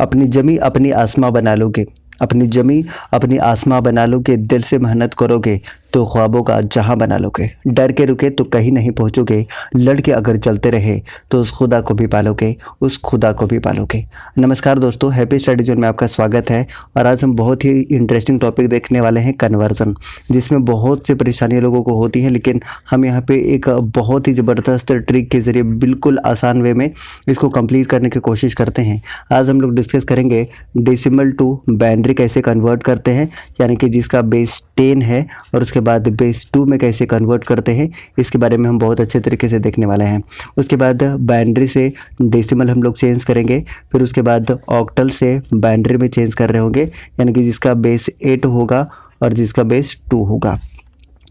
अपनी जमी अपनी आसमां बना लोगे, अपनी जमी अपनी आसमां बना लोगे, दिल से मेहनत करोगे तो ख्वाबों का जहां बना लोगे। डर के रुके तो कहीं नहीं पहुंचोगे, लड़के अगर चलते रहे तो उस खुदा को भी पालोगे, उस खुदा को भी पालोगे। नमस्कार दोस्तों, हैप्पी स्टडी जोन में आपका स्वागत है। और आज हम बहुत ही इंटरेस्टिंग टॉपिक देखने वाले हैं, कन्वर्जन, जिसमें बहुत सी परेशानियां लोगों को होती हैं, लेकिन हम यहाँ पे एक बहुत ही ज़बरदस्त ट्रिक के ज़रिए बिल्कुल आसान वे में इसको कंप्लीट करने की कोशिश करते हैं। आज हम लोग डिस्कस करेंगे डेसिमल टू बाइनरी कैसे कन्वर्ट करते हैं, यानी कि जिसका बेस 10 है और उसके बाद बेस 2 में कैसे कन्वर्ट करते हैं, इसके बारे में हम बहुत अच्छे तरीके से देखने वाले हैं। उसके बाद बाइनरी से डेसिमल हम लोग चेंज करेंगे, फिर उसके बाद ऑक्टल से बाइनरी में चेंज कर रहे होंगे, यानी कि जिसका बेस 8 होगा और जिसका बेस 2 होगा।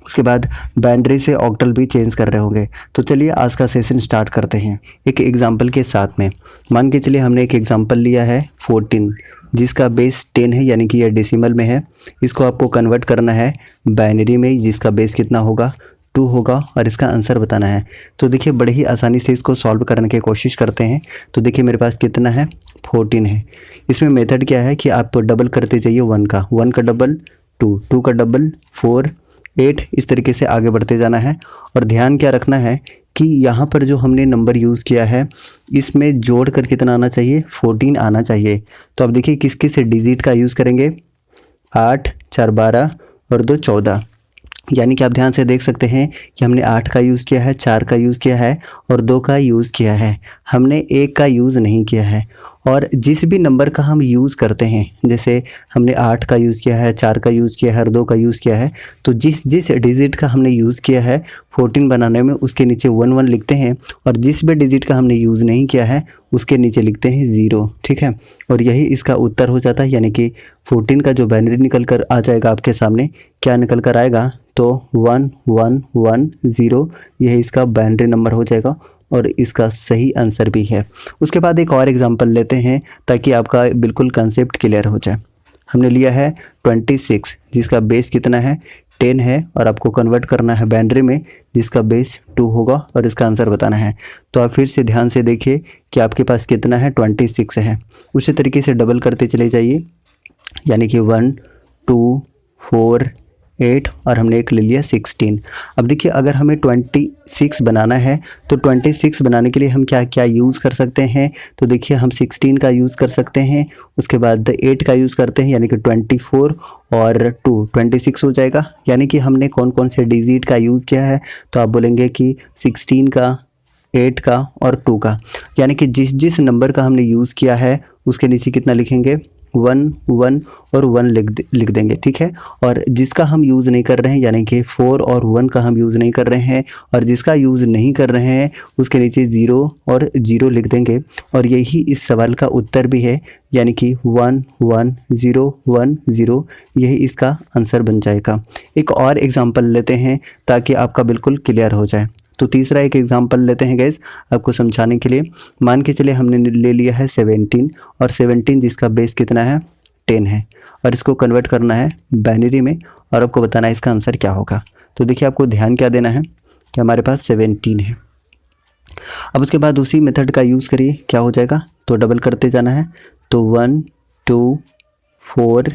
उसके बाद बाइनरी से ऑक्टल भी चेंज कर रहे होंगे। तो चलिए आज का सेशन स्टार्ट करते हैं एक एग्जांपल के साथ में। मान के चलिए हमने एक एग्जांपल लिया है 14, जिसका बेस 10 है, यानी कि यह डेसिमल में है। इसको आपको कन्वर्ट करना है बाइनरी में, जिसका बेस कितना होगा, 2 होगा, और इसका आंसर बताना है। तो देखिए बड़े ही आसानी से इसको सॉल्व करने की कोशिश करते हैं। तो देखिए मेरे पास कितना है, 14 है। इसमें मेथड क्या है कि आप डबल करते जाइए, 1 का डबल 2, 2 का डबल 4, 8, इस तरीके से आगे बढ़ते जाना है। और ध्यान क्या रखना है कि यहाँ पर जो हमने नंबर यूज़ किया है इसमें जोड़ कर कितना आना चाहिए, 14 आना चाहिए। तो अब देखिए किस किस डिजिट का यूज़ करेंगे, 8, 4, 12 और 2, 14। यानी कि आप ध्यान से देख सकते हैं कि हमने 8 का यूज़ किया है, 4 का यूज़ किया है और 2 का यूज़ किया है, हमने 1 का यूज़ नहीं किया है। और जिस भी नंबर का हम यूज़ करते हैं, जैसे हमने 8 का यूज़ किया है, 4 का यूज़ किया है और 2 का यूज़ किया है, तो जिस डिजिट का हमने यूज़ किया है 14 बनाने में, उसके नीचे 1 लिखते हैं। और जिस भी डिजिट का हमने यूज़ नहीं किया है उसके नीचे लिखते हैं 0। ठीक है, और यही इसका उत्तर हो जाता है। यानी कि 14 का जो बाइनरी निकल कर आ जाएगा आपके सामने, क्या निकल कर आएगा, तो 1110, यही इसका बाइनरी नंबर हो जाएगा और इसका सही आंसर भी है। उसके बाद एक और एग्जांपल लेते हैं ताकि आपका बिल्कुल कंसेप्ट क्लियर हो जाए। हमने लिया है 26, जिसका बेस कितना है, 10 है, और आपको कन्वर्ट करना है बाइनरी में, जिसका बेस 2 होगा और इसका आंसर बताना है। तो आप फिर से ध्यान से देखिए कि आपके पास कितना है, 26 है। उसी तरीके से डबल करते चले जाइए, यानी कि 1, 2, 4, 8 और हमने एक ले लिया 16। अब देखिए अगर हमें 26 बनाना है तो 26 बनाने के लिए हम क्या क्या यूज़ कर सकते हैं। तो देखिए हम 16 का यूज़ कर सकते हैं, उसके बाद 8 का यूज़ करते हैं, यानी कि 24 और 2, 26 हो जाएगा। यानी कि हमने कौन कौन से डिजिट का यूज़ किया है, तो आप बोलेंगे कि 16 का, 8 का और 2 का। यानी कि जिस नंबर का हमने यूज़ किया है उसके नीचे कितना लिखेंगे, 1 और 1 लिख देंगे। ठीक है, और जिसका हम यूज़ नहीं कर रहे हैं, यानी कि 4 और 1 का हम यूज़ नहीं कर रहे हैं, और जिसका यूज़ नहीं कर रहे हैं उसके नीचे 0 और 0 लिख देंगे। और यही इस सवाल का उत्तर भी है, यानी कि 110110, यही इसका आंसर बन जाएगा। एक और एग्जांपल लेते हैं ताकि आपका बिल्कुल क्लियर हो जाए। तो तीसरा एक एग्जांपल लेते हैं गाइस आपको समझाने के लिए। मान के चलिए हमने ले लिया है 17, और 17 जिसका बेस कितना है, 10 है, और इसको कन्वर्ट करना है बाइनरी में और आपको बताना है इसका आंसर क्या होगा। तो देखिए आपको ध्यान क्या देना है कि हमारे पास 17 है। अब उसके बाद उसी मेथड का यूज़ करिए, क्या हो जाएगा, तो डबल करते जाना है। तो 1, 2, 4,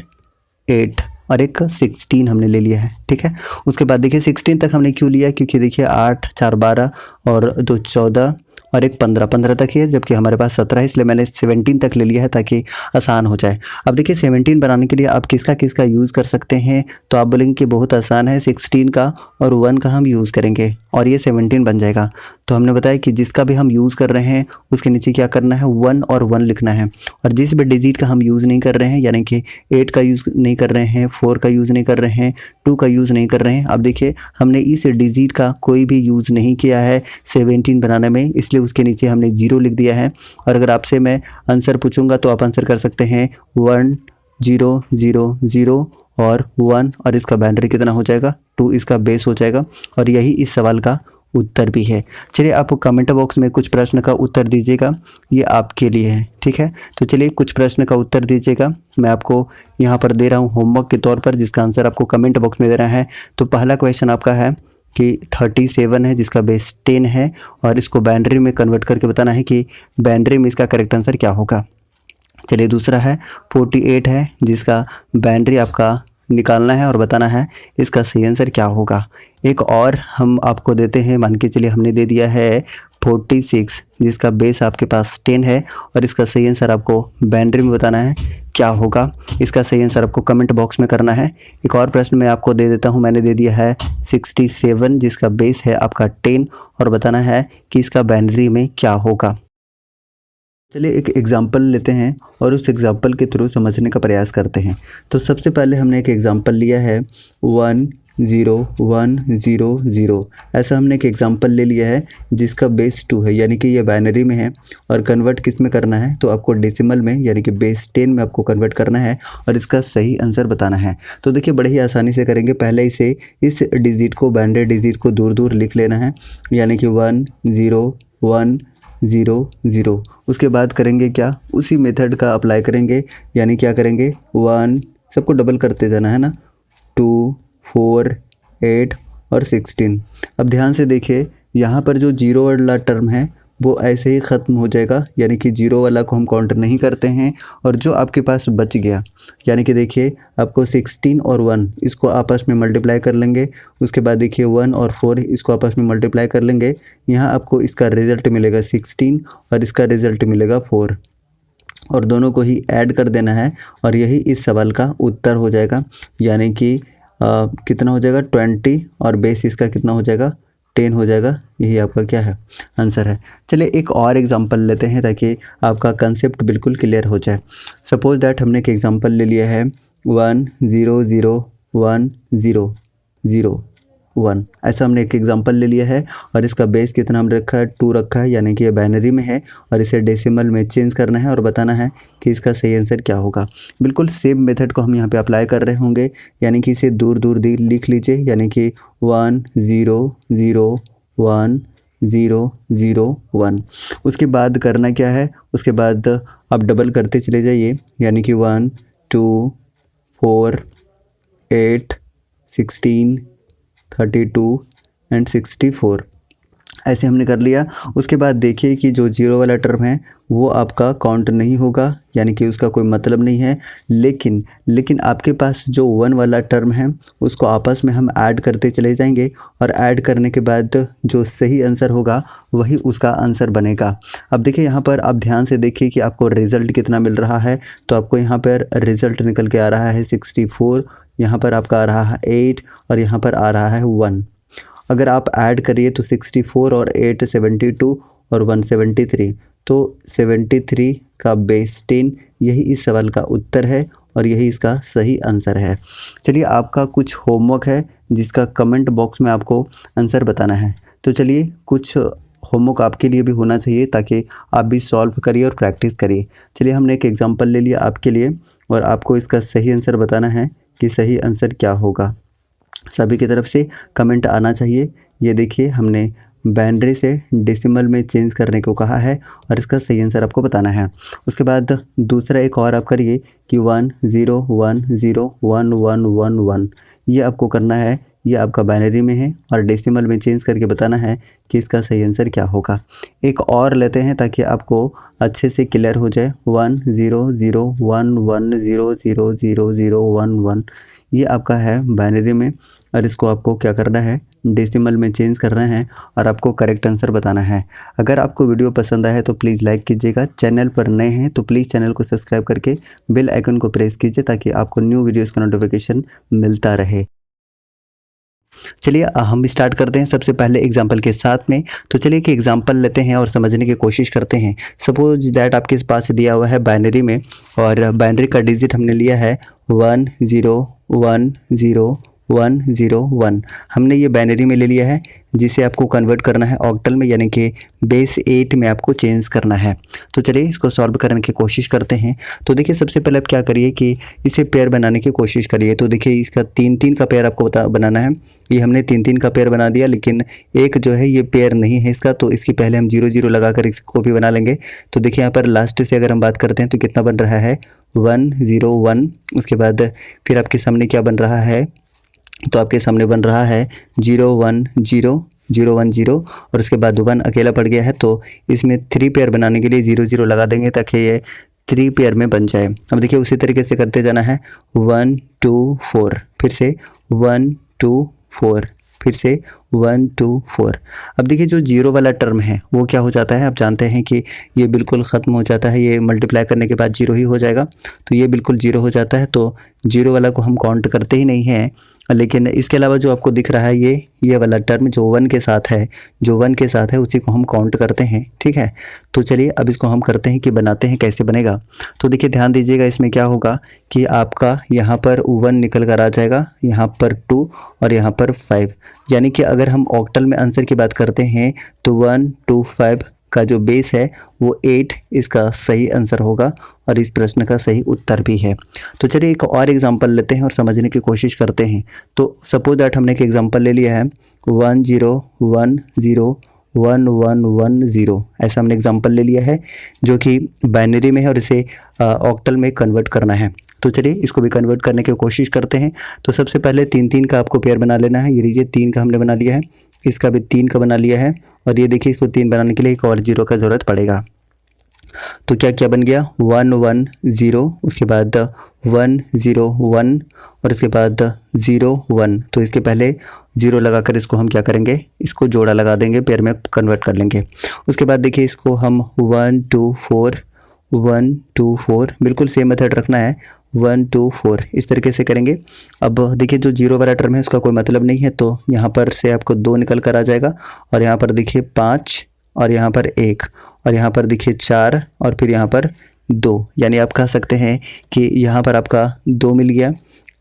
8 और एक 16 हमने ले लिया है। ठीक है, उसके बाद देखिए 16 तक हमने क्यों लिया, क्योंकि देखिए 8, 4, 12 और 2, 14 और एक 15 तक ही है, जबकि हमारे पास 17 है, इसलिए मैंने 17 तक ले लिया है ताकि आसान हो जाए। अब देखिए 17 बनाने के लिए आप किसका यूज़ कर सकते हैं, तो आप बोलेंगे कि बहुत आसान है, 16 का और 1 का हम यूज़ करेंगे और ये 17 बन जाएगा। तो हमने बताया कि जिसका भी हम यूज़ कर रहे हैं उसके नीचे क्या करना है, 1 और 1 लिखना है। और जिस भी डिजिट का हम यूज़ नहीं कर रहे हैं, यानी कि 8 का यूज़ नहीं कर रहे हैं, 4 का यूज़ नहीं कर रहे हैं, 2 का यूज़ नहीं कर रहे हैं। अब देखिए हमने इस डिजिट का कोई भी यूज़ नहीं किया है 17 बनाने में, इसलिए उसके नीचे हमने 0 लिख दिया है। और अगर आपसे मैं आंसर पूछूंगा तो आप आंसर कर सकते हैं 1, 0, 0, 0 और 1, और इसका बाइनरी कितना हो जाएगा, 2 इसका बेस हो जाएगा। और यही इस सवाल का उत्तर भी है। चलिए आप कमेंट बॉक्स में कुछ प्रश्न का उत्तर दीजिएगा, ये आपके लिए है। ठीक है, तो चलिए कुछ प्रश्न का उत्तर दीजिएगा, मैं आपको यहाँ पर दे रहा हूँ होमवर्क के तौर पर, जिसका आंसर आपको कमेंट बॉक्स में देना है। तो पहला क्वेश्चन आपका है कि 37 है जिसका बेस 10 है, और इसको बाइनरी में कन्वर्ट करके बताना है कि बाइनरी में इसका करेक्ट आंसर क्या होगा। चलिए दूसरा है 48 है, जिसका बाइनरी आपका निकालना है और बताना है इसका सही आंसर क्या होगा। एक और हम आपको देते हैं, मान के चलिए हमने दे दिया है 46, जिसका बेस आपके पास 10 है और इसका सही आंसर आपको बाइनरी में बताना है क्या होगा। इसका सही आंसर आपको कमेंट बॉक्स में करना है। एक और प्रश्न मैं आपको दे देता हूं, मैंने दे दिया है 67, जिसका बेस है आपका 10 और बताना है कि इसका बाइनरी में क्या होगा। चलिए एक एग्जाम्पल लेते हैं और उस एग्जाम्पल के थ्रू समझने का प्रयास करते हैं। तो सबसे पहले हमने एक एग्जाम्पल लिया है 1 0 1 0 0, ऐसा हमने एक एग्जाम्पल ले लिया है जिसका बेस 2 है, यानी कि ये बाइनरी में है और कन्वर्ट किस में करना है, तो आपको डेसिमल में यानी कि बेस 10 में आपको कन्वर्ट करना है और इसका सही आंसर बताना है। तो देखिए बड़े ही आसानी से करेंगे। पहले इसे इस डिजिट को, बाइनरी डिजिट को दूर दूर लिख लेना है, यानी कि 1 0 1 0 0। उसके बाद करेंगे क्या, उसी मेथड का अप्लाई करेंगे, यानी क्या करेंगे 1 सबको डबल करते जाना है ना, 2 4 8 और 16। अब ध्यान से देखिए यहाँ पर जो जीरो वाला टर्म है वो ऐसे ही ख़त्म हो जाएगा, यानी कि जीरो वाला को हम काउंट नहीं करते हैं और जो आपके पास बच गया, यानी कि देखिए आपको 16 और 1 इसको आपस में मल्टीप्लाई कर लेंगे। उसके बाद देखिए 1 और 4 इसको आपस में मल्टीप्लाई कर लेंगे। यहाँ आपको इसका रिज़ल्ट मिलेगा 16 और इसका रिज़ल्ट मिलेगा 4 और दोनों को ही ऐड कर देना है और यही इस सवाल का उत्तर हो जाएगा। यानी कि कितना हो जाएगा 20 और बेस इसका कितना हो जाएगा 10 हो जाएगा। यही आपका क्या है आंसर है। चलिए एक और एग्जांपल लेते हैं ताकि आपका कंसेप्ट बिल्कुल क्लियर हो जाए। सपोज दैट हमने एक एग्जांपल ले लिया है 1 0 0 1 0 0 1, ऐसा हमने एक एग्जांपल ले लिया है और इसका बेस कितना हमने रखा है 2 रखा है, यानी कि ये बाइनरी में है और इसे डेसिमल में चेंज करना है और बताना है कि इसका सही आंसर क्या होगा। बिल्कुल सेम मेथड को हम यहाँ पे अप्लाई कर रहे होंगे, यानी कि इसे दूर दूर लिख लीजिए, यानी कि 1 0 0 1 0 0 1। उसके बाद करना क्या है, उसके बाद आप डबल करते चले जाइए, यानी कि 1 2 4 8 16 32 एंड 64, ऐसे हमने कर लिया। उसके बाद देखिए कि जो जीरो वाला टर्म है वो आपका काउंट नहीं होगा, यानी कि उसका कोई मतलब नहीं है, लेकिन आपके पास जो 1 वाला टर्म है उसको आपस में हम ऐड करते चले जाएंगे और ऐड करने के बाद जो सही आंसर होगा वही उसका आंसर बनेगा। अब देखिए यहाँ पर आप ध्यान से देखिए कि आपको रिज़ल्ट कितना मिल रहा है। तो आपको यहाँ पर रिज़ल्ट निकल के आ रहा है 64, यहाँ पर आपका आ रहा है 8 और यहाँ पर आ रहा है 1। अगर आप ऐड करिए तो 64 और 8 72 और 1 73, तो 73 का बेस 10 यही इस सवाल का उत्तर है और यही इसका सही आंसर है। चलिए आपका कुछ होमवर्क है जिसका कमेंट बॉक्स में आपको आंसर बताना है। तो चलिए कुछ होमवर्क आपके लिए भी होना चाहिए ताकि आप भी सॉल्व करिए और प्रैक्टिस करिए। चलिए हमने एक एग्जांपल ले लिया आपके लिए और आपको इसका सही आंसर बताना है कि सही आंसर क्या होगा। सभी की तरफ से कमेंट आना चाहिए। ये देखिए हमने बाइनरी से डेसिमल में चेंज करने को कहा है और इसका सही आंसर आपको बताना है। उसके बाद दूसरा एक और आप करिए कि 1 0 1 0 1 1 1 1, ये आपको करना है। ये आपका बाइनरी में है और डेसिमल में चेंज करके बताना है कि इसका सही आंसर क्या होगा। एक और लेते हैं ताकि आपको अच्छे से क्लियर हो जाए। 1 0 0 1 1 0 0 0 0 1 1, ये आपका है बाइनरी में और इसको आपको क्या करना है डेसिमल में चेंज करना है और आपको करेक्ट आंसर बताना है। अगर आपको वीडियो पसंद आए तो प्लीज़ लाइक कीजिएगा। चैनल पर नए हैं तो प्लीज़ चैनल को सब्सक्राइब करके बेल आइकन को प्रेस कीजिए ताकि आपको न्यू वीडियोज़ का नोटिफिकेशन मिलता रहे। चलिए हम स्टार्ट करते हैं सबसे पहले एग्जाम्पल के साथ में। तो चलिए कि एग्जाम्पल लेते हैं और समझने की कोशिश करते हैं। सपोज दैट आपके पास दिया हुआ है बाइनरी में और बाइनरी का डिजिट हमने लिया है 1 0 1 0 1 0 1। हमने ये बाइनरी में ले लिया है जिसे आपको कन्वर्ट करना है ऑक्टल में, यानी कि बेस 8 में आपको चेंज करना है। तो चलिए इसको सॉल्व करने की कोशिश करते हैं। तो देखिए सबसे पहले आप क्या करिए कि इसे पेयर बनाने की कोशिश करिए। तो देखिए इसका 3-3 का पेयर आपको बनाना है। ये हमने 3-3 का पेयर बना दिया, लेकिन एक जो है ये पेयर नहीं है इसका, तो इसकी पहले हम 0 0 लगा कर इसको भी बना लेंगे। तो देखिए यहाँ पर लास्ट से अगर हम बात करते हैं तो कितना बन रहा है 1 0 1। उसके बाद फिर आपके सामने क्या बन रहा है, तो आपके सामने बन रहा है 0 1 0 0 1 0 और उसके बाद 1 अकेला पड़ गया है। तो इसमें 3 पेयर बनाने के लिए 0 0 लगा देंगे ताकि ये 3 पेयर में बन जाए। अब देखिए उसी तरीके से करते जाना है, 1 2 4, फिर से 1 2 4, फिर से 1 2 4। अब देखिए जो जीरो वाला टर्म है वो क्या हो जाता है, आप जानते हैं कि ये बिल्कुल ख़त्म हो जाता है, ये मल्टीप्लाई करने के बाद जीरो ही हो जाएगा, तो ये बिल्कुल जीरो हो जाता है। तो जीरो वाला को हम काउंट करते ही नहीं हैं। लेकिन इसके अलावा जो आपको दिख रहा है ये वाला टर्म जो 1 के साथ है, जो 1 के साथ है उसी को हम काउंट करते हैं, ठीक है। तो चलिए अब इसको हम करते हैं कि बनाते हैं, कैसे बनेगा। तो देखिए ध्यान दीजिएगा, इसमें क्या होगा कि आपका यहाँ पर 1 निकल कर आ जाएगा, यहाँ पर 2 और यहाँ पर 5। यानी कि अगर हम ऑक्टल में आंसर की बात करते हैं तो 1 2 5 का जो बेस है वो 8 इसका सही आंसर होगा और इस प्रश्न का सही उत्तर भी है। तो चलिए एक और एग्जांपल लेते हैं और समझने की कोशिश करते हैं। तो सपोज दैट हमने एक एग्जांपल ले लिया है 1 0 1 0 1 1 1 0, ऐसा हमने एग्जांपल ले लिया है जो कि बाइनरी में है और इसे ऑक्टल में कन्वर्ट करना है। तो चलिए इसको भी कन्वर्ट करने की कोशिश करते हैं। तो सबसे पहले 3 3 का आपको पेयर बना लेना है। ये लीजिए 3 का हमने बना लिया है, इसका भी 3 का बना लिया है और ये देखिए इसको 3 बनाने के लिए एक और 0 का ज़रूरत पड़ेगा। तो क्या क्या बन गया, 1 1 0, उसके बाद 1 0 1 और इसके बाद 0 1। तो इसके पहले 0 लगाकर इसको हम क्या करेंगे, इसको जोड़ा लगा देंगे, पेयर में कन्वर्ट कर लेंगे। उसके बाद देखिए इसको हम 1 2 4 1 2 4, बिल्कुल सेम मेथड रखना है, 1 2 4 इस तरीके से करेंगे। अब देखिए जो जीरो वाला टर्म है उसका कोई मतलब नहीं है, तो यहाँ पर से आपको 2 निकल कर आ जाएगा और यहाँ पर देखिए 5 और यहाँ पर 1 और यहाँ पर देखिए 4 और फिर यहाँ पर 2। यानी आप कह सकते हैं कि यहाँ पर आपका 2 मिल गया,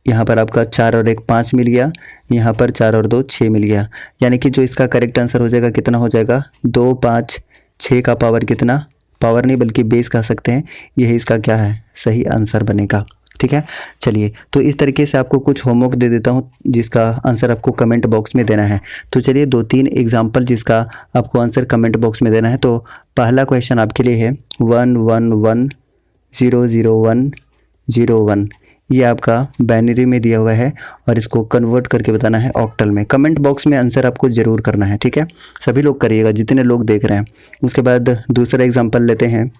यहाँ पर आपका 4 और 1 5 मिल गया, यहाँ पर 4 और 2 6 मिल गया। यानी कि जो इसका करेक्ट आंसर हो जाएगा कितना हो जाएगा, 2 5 6 का पावर कितना, पावर नहीं बल्कि बेस कह सकते हैं, यही इसका क्या है सही आंसर बनेगा, ठीक है। चलिए तो इस तरीके से आपको कुछ होमवर्क दे देता हूँ जिसका आंसर आपको कमेंट बॉक्स में देना है। तो चलिए 2-3 एग्जांपल जिसका आपको आंसर कमेंट बॉक्स में देना है। तो पहला क्वेश्चन आपके लिए है 1 1 1 0 0 1 0 1, ये आपका बाइनरी में दिया हुआ है और इसको कन्वर्ट करके बताना है ऑक्टल में। कमेंट बॉक्स में आंसर आपको ज़रूर करना है, ठीक है, सभी लोग करिएगा जितने लोग देख रहे हैं। उसके बाद दूसरा एग्जांपल लेते हैं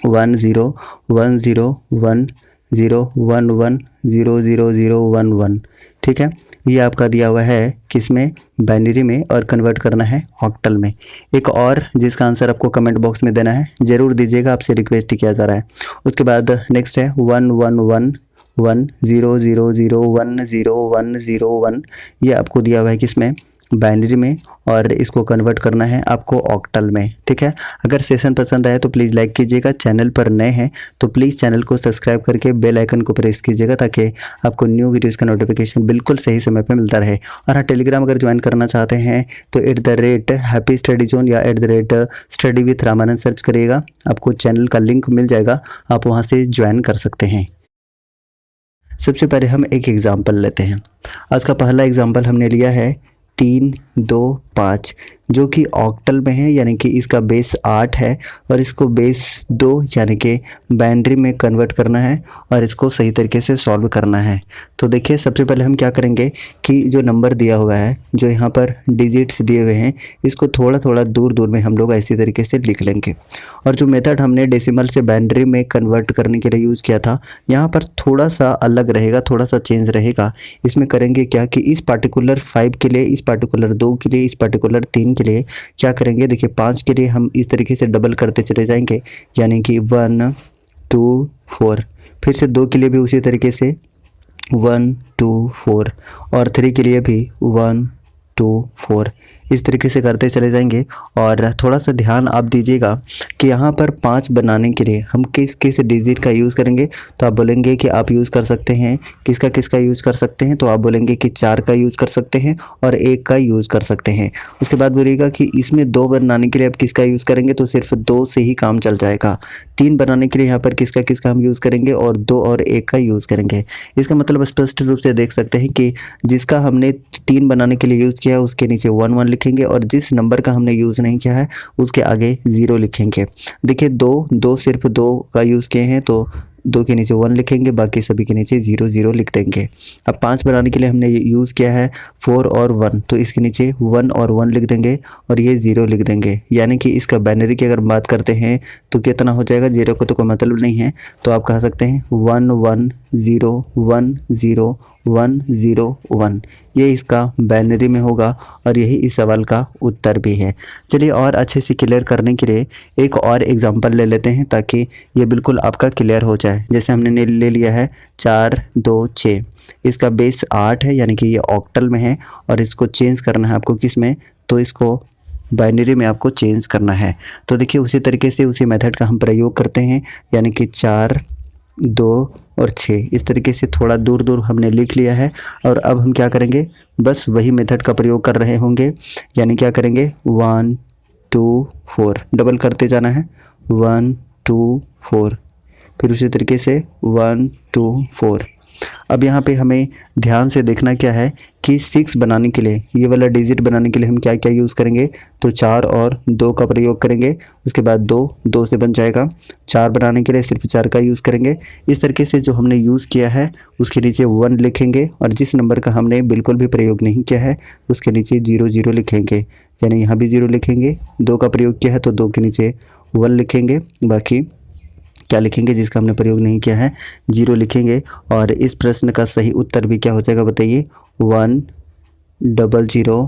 1 0 1 0 1 0 1 1 0 0 0 1 1, ठीक है। ये आपका दिया हुआ है किसमें, बाइनरी में, और कन्वर्ट करना है ऑक्टल में। एक और जिसका आंसर आपको कमेंट बॉक्स में देना है, ज़रूर दीजिएगा, आपसे रिक्वेस्ट किया जा रहा है। उसके बाद नेक्स्ट है 1 1 1 1 0 0 0 1 0 1 0 1, ये आपको दिया हुआ है किसमें, बाइनरी में, और इसको कन्वर्ट करना है आपको ऑक्टल में, ठीक है। अगर सेशन पसंद आए तो प्लीज़ लाइक कीजिएगा, चैनल पर नए हैं तो प्लीज़ चैनल को सब्सक्राइब करके बेल आइकन को प्रेस कीजिएगा ताकि आपको न्यू वीडियोज़ का नोटिफिकेशन बिल्कुल सही समय पर मिलता रहे। और हाँ, टेलीग्राम अगर ज्वाइन करना चाहते हैं तो @हैप्पी स्टडी जोन या @स्टडी विथ रामानंद सर्च करिएगा, आपको चैनल का लिंक मिल जाएगा, आप वहाँ से ज्वाइन कर सकते हैं। सबसे पहले हम एक एग्ज़ाम्पल लेते हैं। आज का पहला एग्ज़ाम्पल हमने लिया है 3 2 5, जो कि ऑक्टल में है, यानी कि इसका बेस 8 है और इसको बेस 2 यानी कि बाइनरी में कन्वर्ट करना है और इसको सही तरीके से सॉल्व करना है। तो देखिए सबसे पहले हम क्या करेंगे कि जो नंबर दिया हुआ है, जो यहाँ पर डिजिट्स दिए हुए हैं, इसको थोड़ा थोड़ा दूर दूर में हम लोग ऐसी तरीके से लिख लेंगे। और जो मेथड हमने डेसिमल से बाइनरी में कन्वर्ट करने के लिए यूज़ किया था, यहाँ पर थोड़ा सा अलग रहेगा, थोड़ा सा चेंज रहेगा। इसमें करेंगे क्या कि इस पार्टिकुलर 5 के लिए, इस पार्टिकुलर 2 के लिए, इस पार्टिकुलर 3 के लिए क्या करेंगे, देखिए 5 के लिए हम इस तरीके से डबल करते चले जाएंगे, यानी कि 1 2 4। फिर से 2 के लिए भी उसी तरीके से 1 2 4 और 3 के लिए भी 1 2 4, इस तरीके से करते चले जाएंगे। और थोड़ा सा ध्यान आप दीजिएगा कि यहाँ पर 5 बनाने के लिए हम किस किस डिजिट का यूज़ करेंगे। तो आप बोलेंगे कि आप यूज़ कर सकते हैं, किसका किसका यूज़ कर सकते हैं, तो आप बोलेंगे कि 4 का यूज़ कर सकते हैं और 1 का यूज़ कर सकते हैं। उसके बाद बोलिएगा कि इसमें 2 बनाने के लिए आप किसका यूज़ करेंगे, तो सिर्फ 2 से ही काम चल जाएगा। 3 बनाने के लिए यहाँ पर किसका किसका हम यूज़ करेंगे, और 2 और 1 का यूज़ करेंगे। इसका मतलब स्पष्ट रूप से देख सकते हैं कि जिसका हमने 3 बनाने के लिए यूज़ किया है उसके नीचे 1 1 लिखेंगे और जिस नंबर का हमने यूज़ नहीं किया है उसके आगे 0 लिखेंगे। देखिए 2 सिर्फ 2 का यूज़ किए हैं तो 2 के नीचे 1 लिखेंगे, बाकी सभी के नीचे 0 0 लिख देंगे। अब 5 बनाने के लिए हमने यूज़ किया है 4 और 1, तो इसके नीचे 1 और 1 लिख देंगे और ये 0 लिख देंगे। यानी कि इसका बाइनरी की अगर बात करते हैं तो कितना हो जाएगा, 0 को तो कोई मतलब नहीं है, तो आप कह सकते हैं 1 1 0 1 0 1 0 1, ये इसका बाइनरी में होगा और यही इस सवाल का उत्तर भी है। चलिए और अच्छे से क्लियर करने के लिए एक और एग्जांपल ले लेते हैं ताकि ये बिल्कुल आपका क्लियर हो जाए। जैसे हमने ले लिया है 4 2 6, इसका बेस 8 है, यानी कि ये ऑक्टल में है और इसको चेंज करना है आपको किस में, तो इसको बाइनरी में आपको चेंज करना है। तो देखिए उसी तरीके से उसी मेथड का हम प्रयोग करते हैं, यानी कि 4 2 और 6, इस तरीके से थोड़ा दूर दूर हमने लिख लिया है। और अब हम क्या करेंगे, बस वही मेथड का प्रयोग कर रहे होंगे, यानी क्या करेंगे 1 2 4, डबल करते जाना है 1 2 4, फिर उसी तरीके से 1 2 4। अब यहाँ पे हमें ध्यान से देखना क्या है कि 6 बनाने के लिए, ये वाला डिजिट बनाने के लिए हम क्या क्या यूज़ करेंगे, तो 4 और 2 का प्रयोग करेंगे। उसके बाद 2 2 से बन जाएगा। 4 बनाने के लिए सिर्फ 4 का यूज़ करेंगे। इस तरीके से जो हमने यूज़ किया है उसके नीचे 1 लिखेंगे और जिस नंबर का हमने बिल्कुल भी प्रयोग नहीं किया है उसके नीचे 0 0 लिखेंगे, यानी यहाँ भी 0 लिखेंगे। 2 का प्रयोग किया है तो 2 के नीचे 1 लिखेंगे, बाकी क्या लिखेंगे जिसका हमने प्रयोग नहीं किया है 0 लिखेंगे। और इस प्रश्न का सही उत्तर भी क्या हो जाएगा बताइए, 1 0 0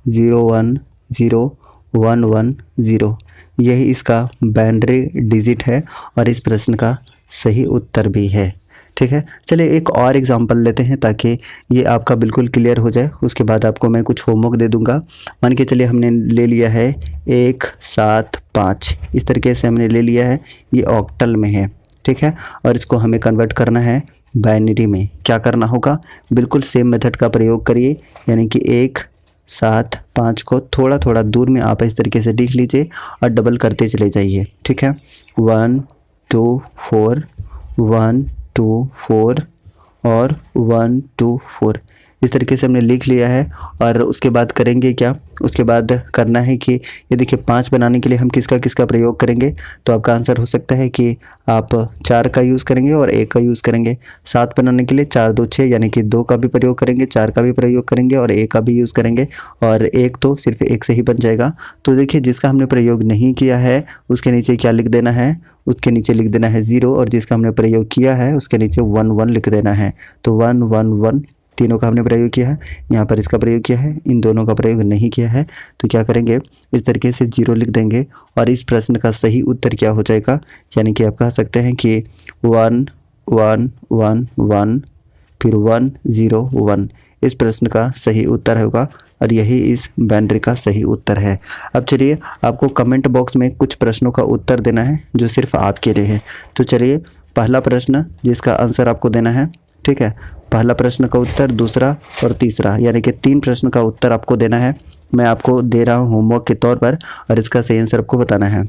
0 1 0 1 1 0, यही इसका बाइनरी डिजिट है और इस प्रश्न का सही उत्तर भी है। ठीक है, चलिए एक और एग्जांपल लेते हैं ताकि ये आपका बिल्कुल क्लियर हो जाए। उसके बाद आपको मैं कुछ होमवर्क दे दूंगा। मान के चलिए हमने ले लिया है 1 7 5, इस तरीके से हमने ले लिया है, ये ऑक्टल में है। ठीक है, और इसको हमें कन्वर्ट करना है बाइनरी में। क्या करना होगा, बिल्कुल सेम मेथड का प्रयोग करिए, यानी कि 1 7 5 को थोड़ा थोड़ा दूर में आप इस तरीके से लिख लीजिए और डबल करते चले जाइए। ठीक है, 1 2 4 1 2 4 और 1 2 4, इस तरीके से हमने लिख लिया है। और उसके बाद करेंगे क्या, उसके बाद करना है कि ये देखिए 5 बनाने के लिए हम किसका किसका प्रयोग करेंगे, तो आपका आंसर हो सकता है कि आप 4 का यूज़ करेंगे और 1 का यूज़ करेंगे। 7 बनाने के लिए 4 2 6, यानी कि 2 का भी प्रयोग करेंगे, 4 का भी प्रयोग करेंगे और 1 का भी यूज़ करेंगे, और 1 तो सिर्फ 1 से ही बन जाएगा। तो देखिए जिसका हमने प्रयोग नहीं किया है उसके नीचे क्या लिख देना है, उसके नीचे लिख देना है 0, और जिसका हमने प्रयोग किया है उसके नीचे 1 1 लिख देना है। तो 1 1 1 तीनों का हमने प्रयोग किया है, यहाँ पर इसका प्रयोग किया है, इन दोनों का प्रयोग नहीं किया है। तो क्या करेंगे, इस तरीके से 0 लिख देंगे और इस प्रश्न का सही उत्तर क्या हो जाएगा, यानी कि आप कह सकते हैं कि 1 1 1 1 फिर 1 0 1, इस प्रश्न का सही उत्तर होगा और यही इस बाइनरी का सही उत्तर है। अब चलिए आपको कमेंट बॉक्स में कुछ प्रश्नों का उत्तर देना है जो सिर्फ आपके लिए है। तो चलिए पहला प्रश्न जिसका आंसर आपको देना है, ठीक है, पहला प्रश्न का उत्तर, दूसरा और तीसरा, यानी कि 3 प्रश्न का उत्तर आपको देना है। मैं आपको दे रहा हूँ होमवर्क के तौर पर और इसका सही आंसर आपको बताना है।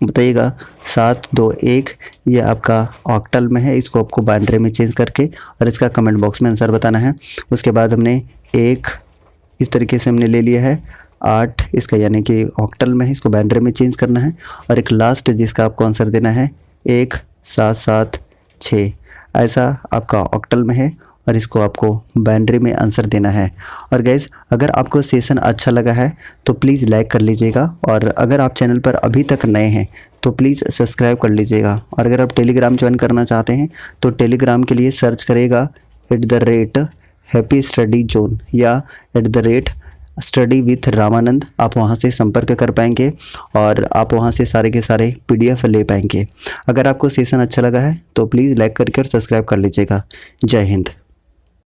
बताइएगा 7 2 1, ये आपका ऑक्टल में है, इसको आपको बाइनरी में चेंज करके और इसका कमेंट बॉक्स में आंसर बताना है। उसके बाद हमने 1 इस तरीके से हमने ले लिया है, 8 इसका यानी कि ऑक्टल में है, इसको बाइनरी में चेंज करना है। और एक लास्ट जिसका आपको आंसर देना है 1 7 7 6, ऐसा आपका ऑक्टल में है और इसको आपको बाइनरी में आंसर देना है। और गाइस अगर आपको सेशन अच्छा लगा है तो प्लीज़ लाइक कर लीजिएगा, और अगर आप चैनल पर अभी तक नए हैं तो प्लीज़ सब्सक्राइब कर लीजिएगा। और अगर आप टेलीग्राम ज्वाइन करना चाहते हैं तो टेलीग्राम के लिए सर्च करेगा @हैप्पी स्टडी जोन या @स्टडी विथ रामानंद, आप वहां से संपर्क कर पाएंगे और आप वहां से सारे के सारे PDF ले पाएंगे। अगर आपको सेशन अच्छा लगा है तो प्लीज़ लाइक करके और सब्सक्राइब कर लीजिएगा। जय हिंद।